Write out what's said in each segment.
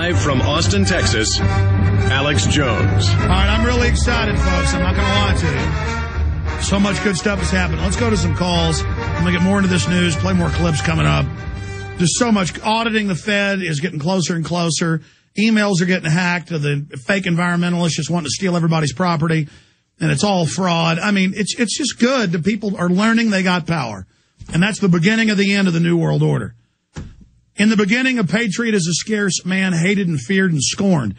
Live from Austin, Texas, Alex Jones. All right, I'm really excited, folks. I'm not going to lie to you. So much good stuff has happened. Let's go to some calls. I'm going to get more into this news, play more clips coming up. There's so much. Auditing the Fed is getting closer and closer. Emails are getting hacked. The fake environmentalists just wanting to steal everybody's property. And it's all fraud. I mean, it's just good that people are learning they got power. And that's the beginning of the end of the New World Order. In the beginning, a patriot is a scarce man, hated and feared and scorned.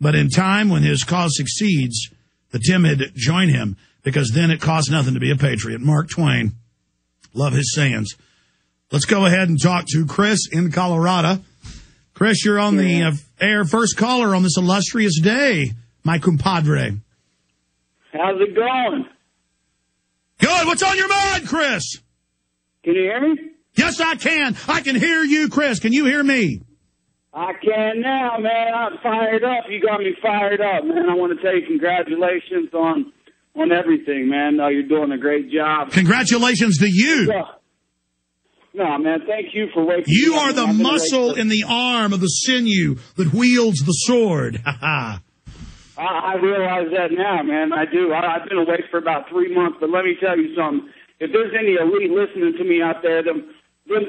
But in time, when his cause succeeds, the timid join him, because then it costs nothing to be a patriot. Mark Twain. Love his sayings. Let's go ahead and talk to Chris in Colorado. Chris, you're on the air, first caller on this illustrious day, my compadre. How's it going? Good. What's on your mind, Chris? Can you hear me? Yes, I can. I can hear you, Chris. Can you hear me? I can now, man. I'm fired up. You got me fired up, man. I want to tell you congratulations on everything, man. You're doing a great job. Congratulations to you. No, man, thank you for waking You me up. are the muscle in the arm of the sinew that wields the sword. I realize that now, man. I do. I've been awake for about 3 months, but let me tell you something. If there's any elite listening to me out there, them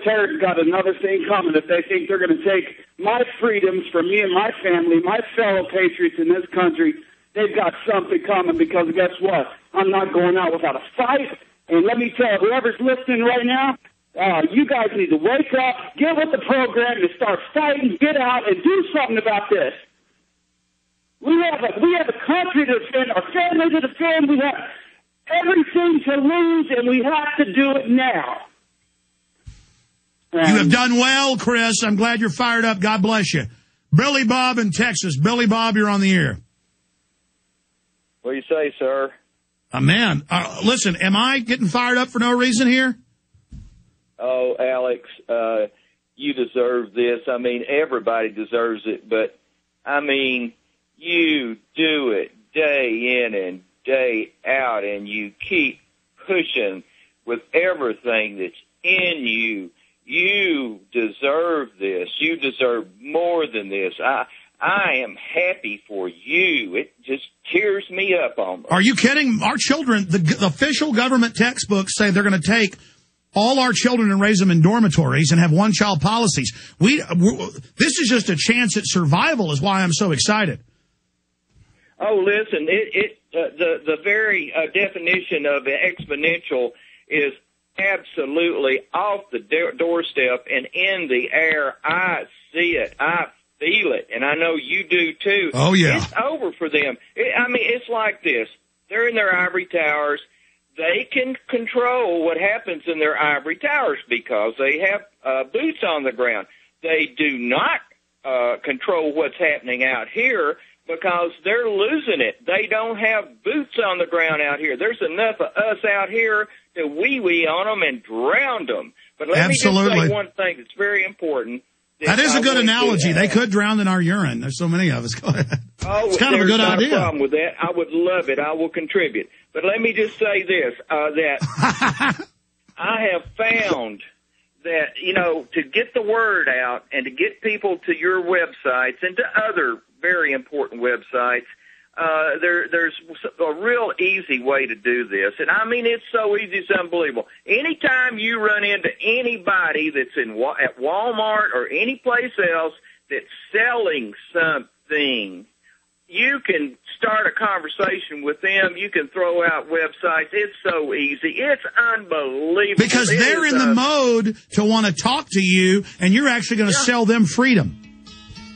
terrorists got another thing coming. If they think they're going to take my freedoms from me and my family, my fellow patriots in this country, they've got something coming, because guess what? I'm not going out without a fight. And let me tell you, whoever's listening right now, you guys need to wake up, get with the program, and start fighting, get out, and do something about this. We have a country to defend, our family to defend. We have everything to lose, and we have to do it now. You have done well, Chris. I'm glad you're fired up. God bless you. Billy Bob in Texas. Billy Bob, you're on the air. What do you say, sir? Man, listen, am I getting fired up for no reason here? Oh, Alex, you deserve this. I mean, everybody deserves it, but, I mean, you do it day in and day out, and you keep pushing with everything that's in you. You deserve this. You deserve more than this. I am happy for you. It just tears me up almost. Are you kidding? Our children, the official government textbooks say they're going to take all our children and raise them in dormitories and have one-child policies. This is just a chance at survival is why I'm so excited. Oh, listen, the very definition of exponential is absolutely off the doorstep and in the air. I see it. I feel it, and I know you do too. Oh, yeah. It's over for them. It's like this. They're in their ivory towers. They can control what happens in their ivory towers because they have boots on the ground. They do not control what's happening out here because they're losing it. They don't have boots on the ground out here. There's enough of us out here to wee-wee on them and drown them. But let me just say one thing that's very important. That is a good analogy. They could drown in our urine. There's so many of us. Go ahead. Oh, it's kind of a good idea. There's no problem with that. I would love it. I will contribute. But let me just say this, that I have found that, to get the word out and to get people to your websites and to other very important websites, there's a real easy way to do this. And I mean, it's so easy, it's unbelievable. Anytime you run into anybody that's at Walmart or any place else that's selling something, you can start a conversation with them. You can throw out websites. It's so easy. It's unbelievable. Because they're in the mode to want to talk to you, and you're actually going to sell them freedom.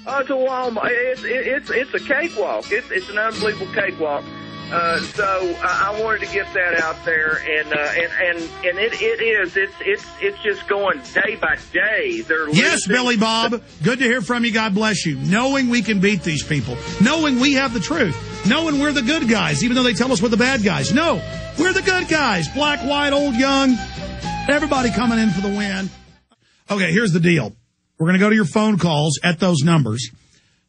Oh, it's a Walmart. It's a cakewalk. It's an unbelievable cakewalk. So I wanted to get that out there, and it's just going day by day. Yes, Billy Bob. Good to hear from you. God bless you. Knowing we can beat these people, knowing we have the truth, knowing we're the good guys, even though they tell us we're the bad guys. No, we're the good guys. Black, white, old, young, everybody coming in for the win. Okay, here's the deal. We're going to go to your phone calls at those numbers,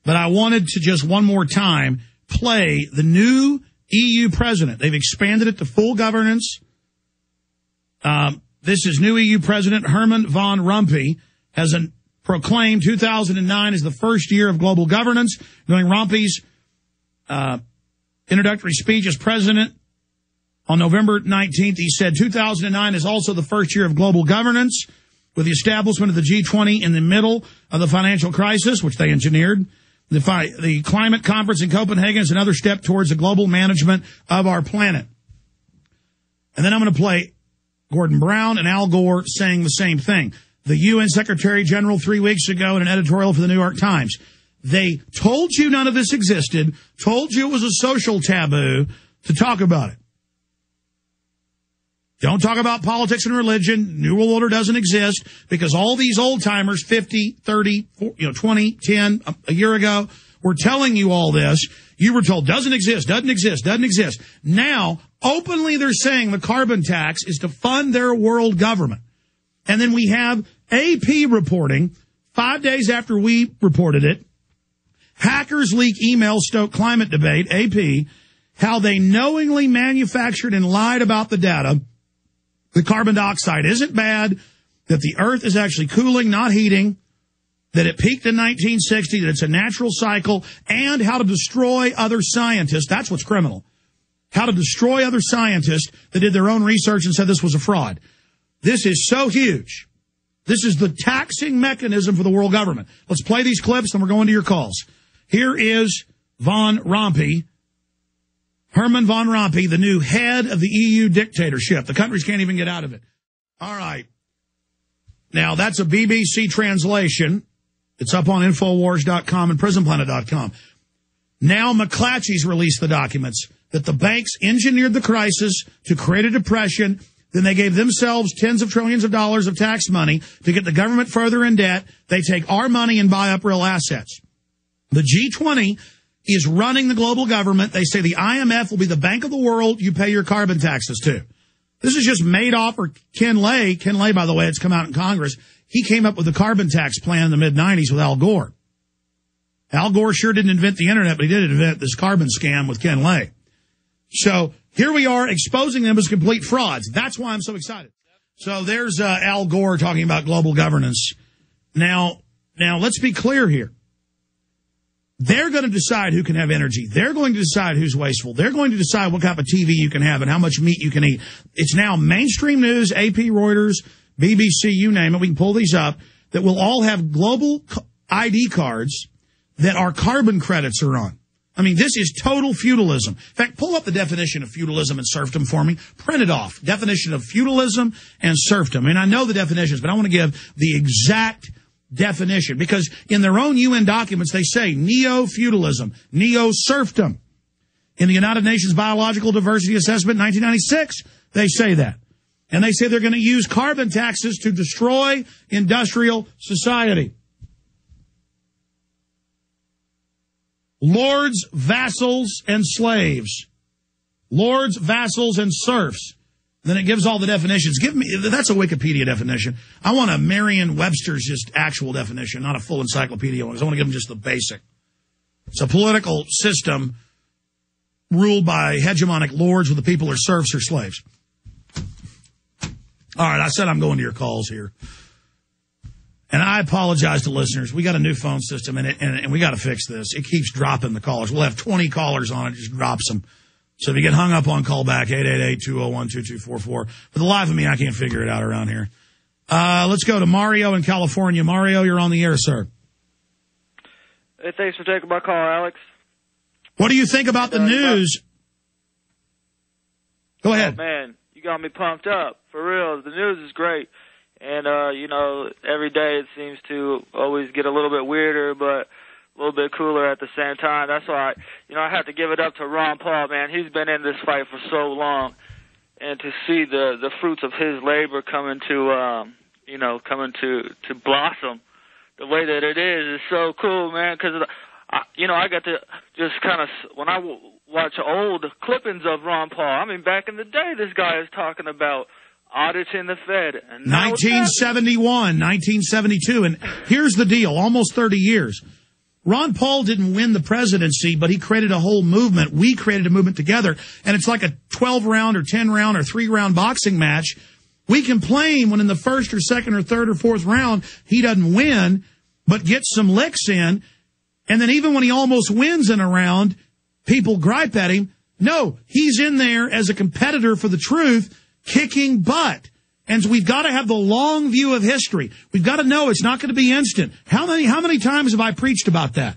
but I wanted to just one more time play the new EU president. They've expanded it to full governance. This is new EU president Herman Van Rompuy has proclaimed 2009 as the first year of global governance. During Romney's introductory speech as president on November 19th, he said 2009 is also the first year of global governance, with the establishment of the G20 in the middle of the financial crisis, which they engineered. The climate conference in Copenhagen is another step towards the global management of our planet. And then I'm going to play Gordon Brown and Al Gore saying the same thing. The UN Secretary General 3 weeks ago in an editorial for the New York Times. They told you none of this existed, told you it was a social taboo to talk about it. Don't talk about politics and religion. New World Order doesn't exist because all these old-timers, 50, 30, 20, 10, a year ago, were telling you all this. You were told, doesn't exist, doesn't exist, doesn't exist. Now, openly they're saying the carbon tax is to fund their world government. And then we have AP reporting, 5 days after we reported it, hackers leak email stoke climate debate, AP, how they knowingly manufactured and lied about the data. The carbon dioxide isn't bad, that the Earth is actually cooling, not heating, that it peaked in 1960, that it's a natural cycle, and how to destroy other scientists. That's what's criminal. How to destroy other scientists that did their own research and said this was a fraud. This is so huge. This is the taxing mechanism for the world government. Let's play these clips, and we're going to your calls. Here is Von Rompuy. Herman Von Rompuy, the new head of the EU dictatorship. The countries can't even get out of it. All right. Now, that's a BBC translation. It's up on Infowars.com and PrisonPlanet.com. Now McClatchy's released the documents that the banks engineered the crisis to create a depression. Then they gave themselves tens of trillions of dollars of tax money to get the government further in debt. They take our money and buy up real assets. The G20 is running the global government. They say the IMF will be the bank of the world you pay your carbon taxes to. This is just Madoff or Ken Lay. Ken Lay, by the way, it's come out in Congress. He came up with the carbon tax plan in the mid-'90s with Al Gore. Al Gore sure didn't invent the internet, but he did invent this carbon scam with Ken Lay. So here we are exposing them as complete frauds. That's why I'm so excited. So there's Al Gore talking about global governance. Now let's be clear here. They're going to decide who can have energy. They're going to decide who's wasteful. They're going to decide what type of TV you can have and how much meat you can eat. It's now mainstream news, AP, Reuters, BBC, you name it. We can pull these up, that will all have global ID cards that our carbon credits are on. I mean, this is total feudalism. In fact, pull up the definition of feudalism and serfdom for me. Print it off. Definition of feudalism and serfdom. I mean, I know the definitions, but I want to give the exact definition, because in their own UN documents they say neo-feudalism, neo-serfdom. In the United Nations Biological Diversity Assessment 1996, they say that. And they say they're going to use carbon taxes to destroy industrial society. Lords, vassals, and slaves. Lords, vassals, and serfs. Then it gives all the definitions. That's a Wikipedia definition. I want a Merriam-Webster's just actual definition, not a full encyclopedia one. I want to give them just the basic. It's a political system ruled by hegemonic lords where the people are serfs or slaves. All right, I said I'm going to your calls here. And I apologize to listeners. We got a new phone system, and we got to fix this. It keeps dropping the callers. We'll have 20 callers on it, just drops them. So if you get hung up on call back, 888-201-2244. For the life of me, I can't figure it out around here. Let's go to Mario in California. Mario, you're on the air, sir. Hey, thanks for taking my call, Alex. What do you think about the news? Go ahead. Oh, man, you got me pumped up. For real, the news is great. And, every day it seems to always get a little bit weirder, but a little bit cooler at the same time. That's why, I have to give it up to Ron Paul, man. He's been in this fight for so long. And to see the fruits of his labor coming to blossom the way that it is so cool, man. Because, I got to just kind of, when I watch old clippings of Ron Paul, I mean, back in the day, this guy is talking about auditing the Fed. And 1971, 1972. And here's the deal, almost 30 years. Ron Paul didn't win the presidency, but he created a whole movement. We created a movement together, and it's like a 12-round or 10-round or 3-round boxing match. We complain when in the first or second or third or fourth round he doesn't win. but gets some licks in. And then even when he almost wins in a round, people gripe at him. No, he's in there as a competitor for the truth, kicking butt. And so we've got to have the long view of history. We've got to know it's not going to be instant. How many times have I preached about that?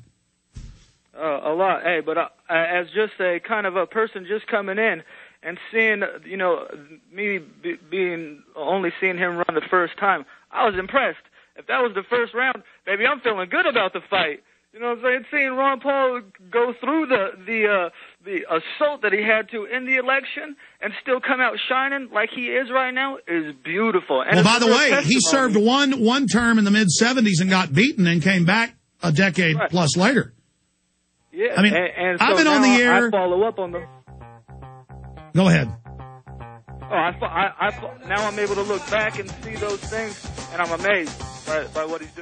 A lot. Hey, but as just a kind of a person just coming in and seeing, you know, me only seeing him run the first time, I was impressed. If that was the first round, baby, I'm feeling good about the fight. You know what I'm saying? Seeing Ron Paul go through the assault that he had to in the election and still come out shining like he is right now is beautiful. And well, by the way, he served one term in the mid-'70s and got beaten and came back a decade plus later. Yeah, I mean, and so I've been on the air. I follow up on them. Go ahead. Oh, now I'm able to look back and see those things, and I'm amazed by what he's doing.